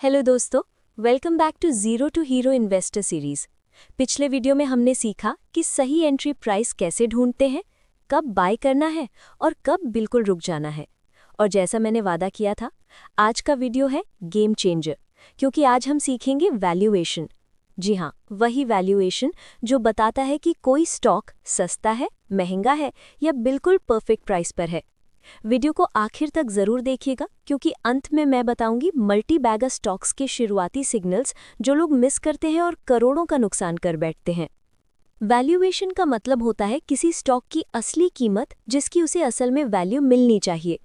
Hello दोस्तों, welcome back to zero to hero investor series. पिछले video में हमने सीखा कि सही एंट्री प्राइस कैसे ढूंढते हैं, कब बाय करना है और कब बिल्कुल रुक जाना है। और जैसा मैंने वादा किया था, आज का वीडियो है गेम चेंजर, क्योंकि आज हम सीखेंगे वैल्यूएशन। जी हाँ, वही वैल्यूएशन जो बताता है कि कोई स्टॉक सस्ता है, महंगा है या बिल्कुल परफेक्ट प्राइस पर है। वीडियो को आखिर तक जरूर देखिएगा, क्योंकि अंत में मैं बताऊंगी मल्टी बैगर स्टॉक्स के शुरुआती सिग्नल्स जो लोग मिस करते हैं और करोड़ों का नुकसान कर बैठते हैं। वैल्यूएशन का मतलब होता है किसी स्टॉक की असली कीमत जिसकी उसे असल में वैल्यू मिलनी चाहिए।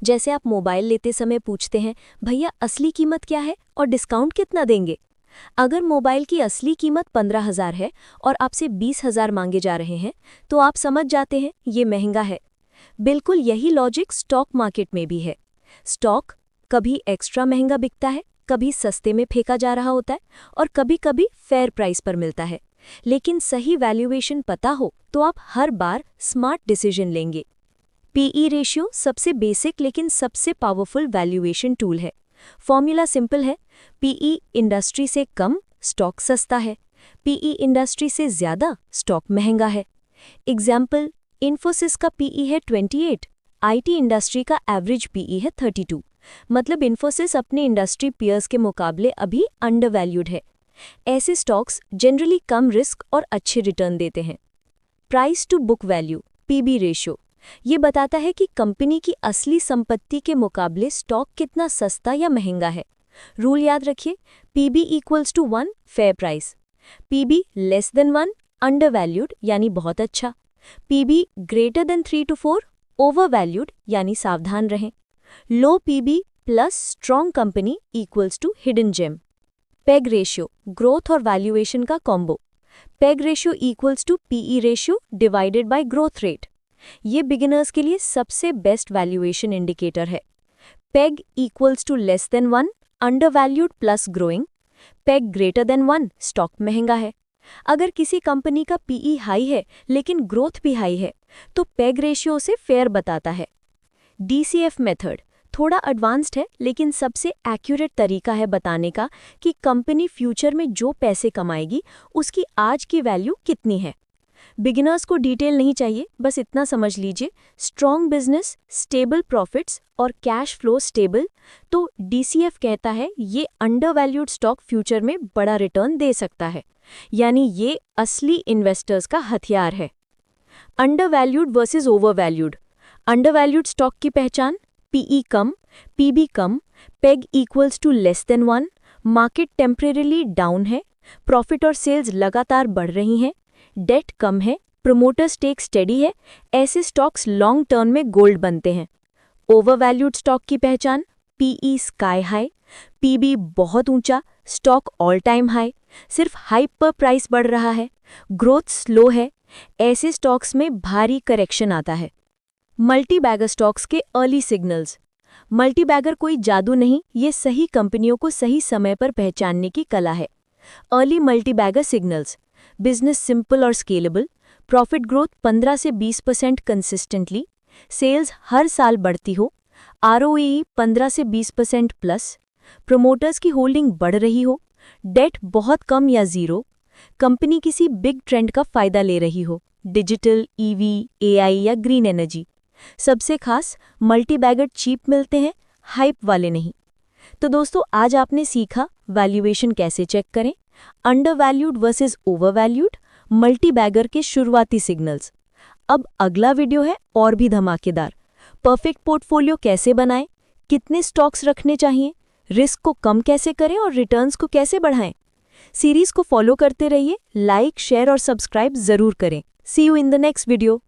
जैसे आप मोबाइल लेते समय पूछते हैं, भैया असली कीमत क्या है और डिस्काउंट कितना देंगे। अगर मोबाइल की असली कीमत 15,000 है और आपसे 20,000 मांगे जा रहे हैं, तो आप समझ जाते हैं ये महंगा है। बिल्कुल यही लॉजिक स्टॉक मार्केट में भी है। स्टॉक कभी एक्स्ट्रा महंगा बिकता है, कभी सस्ते में फेंका जा रहा होता है और कभी कभी फेयर प्राइस पर मिलता है। लेकिन सही वैल्यूएशन पता हो तो आप हर बार स्मार्ट डिसीजन लेंगे। पीई रेशियो सबसे बेसिक लेकिन सबसे पावरफुल वैल्यूएशन टूल है। फॉर्मूला सिंपल है, पीई इंडस्ट्री से कम स्टॉक सस्ता है, पीई इंडस्ट्री से ज्यादा स्टॉक महंगा है। एग्जाम्पल, इन्फोसिस का पीई है 28, आईटी इंडस्ट्री का एवरेज पीई है 32। मतलब इन्फोसिस अपने इंडस्ट्री पीयर्स के मुकाबले अभी अंडरवैल्यूड है। ऐसे स्टॉक्स जनरली कम रिस्क और अच्छे रिटर्न देते हैं। Price to book value PB ratio ये बताता है कि कंपनी की असली संपत्ति के मुकाबले स्टॉक कितना सस्ता या महंगा है। रूल याद रखिए, P B equals to 1 fair price, P B less than 1 undervalued यानी बहुत अच्छा, P B greater than 3 to 4 overvalued यानी सावधान रहें। Low P B plus strong company equals to hidden gem. PEG ratio growth और वैल्यूएशन का combo. PEG ratio equals to P E ratio divided by growth rate. ये beginners के लिए सबसे बेस्ट वैल्यूएशन इंडिकेटर है। PEG equals to less than 1 undervalued plus growing, peg greater than 1 stock महंगा है। अगर किसी कंपनी का पीई हाई है लेकिन ग्रोथ भी हाई है, तो पेग रेशियो उसे फेयर बताता है। डीसीएफ मेथड थोड़ा एडवांस्ड है, लेकिन सबसे एक्यूरेट तरीका है बताने का कि कंपनी फ्यूचर में जो पैसे कमाएगी उसकी आज की वैल्यू कितनी है। बिगिनर्स को डिटेल नहीं चाहिए, बस इतना समझ लीजिए, स्ट्रॉन्ग बिजनेस, स्टेबल प्रॉफिट्स और कैश फ्लो स्टेबल, तो डीसीएफ कहता है ये अंडरवैल्यूड स्टॉक फ्यूचर में बड़ा रिटर्न दे सकता है। यानी ये असली इन्वेस्टर्स का हथियार है। Undervalued versus overvalued. Undervalued stock की पहचान, पीई कम, पीबी कम, PEG equals to less than 1, market temporarily down है, प्रॉफिट और सेल्स लगातार बढ़ रही हैं, डेट कम है, प्रमोटर स्टेक स्टेडी है, ऐसे स्टॉक्स लॉन्ग टर्म में गोल्ड बनते हैं। ओवरवैल्यूड स्टॉक की पहचान, पीई स्काई हाई, पीबी बहुत ऊंचा, स्टॉक ऑल टाइम हाई, सिर्फ हाइप पर प्राइस बढ़ रहा है, ग्रोथ स्लो है, ऐसे स्टॉक्स में भारी करेक्शन आता है। मल्टी बैगर स्टॉक्स के अर्ली सिग्नल्स। मल्टी बैगर कोई जादू नहीं, ये सही कंपनियों को सही समय पर पहचानने की कला है। Early multi bagger signals, business simple और स्केलेबल, प्रॉफिट ग्रोथ 15 से 20% कंसिस्टेंटली, सेल्स हर साल बढ़ती हो, आरओई 15 से 20% प्लस, प्रमोटर्स की होल्डिंग बढ़ रही हो, डेट बहुत कम या जीरो, कंपनी किसी बिग ट्रेंड का फायदा ले रही हो, डिजिटल, ईवी, एआई या ग्रीन एनर्जी। सबसे खास, मल्टी बैगर चीप मिलते हैं, हाइप वाले नहीं। तो दोस्तों, आज आपने सीखा वैल्यूएशन कैसे चेक करें, undervalued versus overvalued, multi bagger के शुरुआती सिग्नल्स। अब अगला वीडियो है और भी धमाकेदार। परफेक्ट पोर्टफोलियो कैसे बनाएं, कितने स्टॉक्स रखने चाहिए, रिस्क को कम कैसे करें और रिटर्न्स को कैसे बढ़ाएं। सीरीज को फॉलो करते रहिए, लाइक, शेयर और सब्सक्राइब जरूर करें। See you in the next video.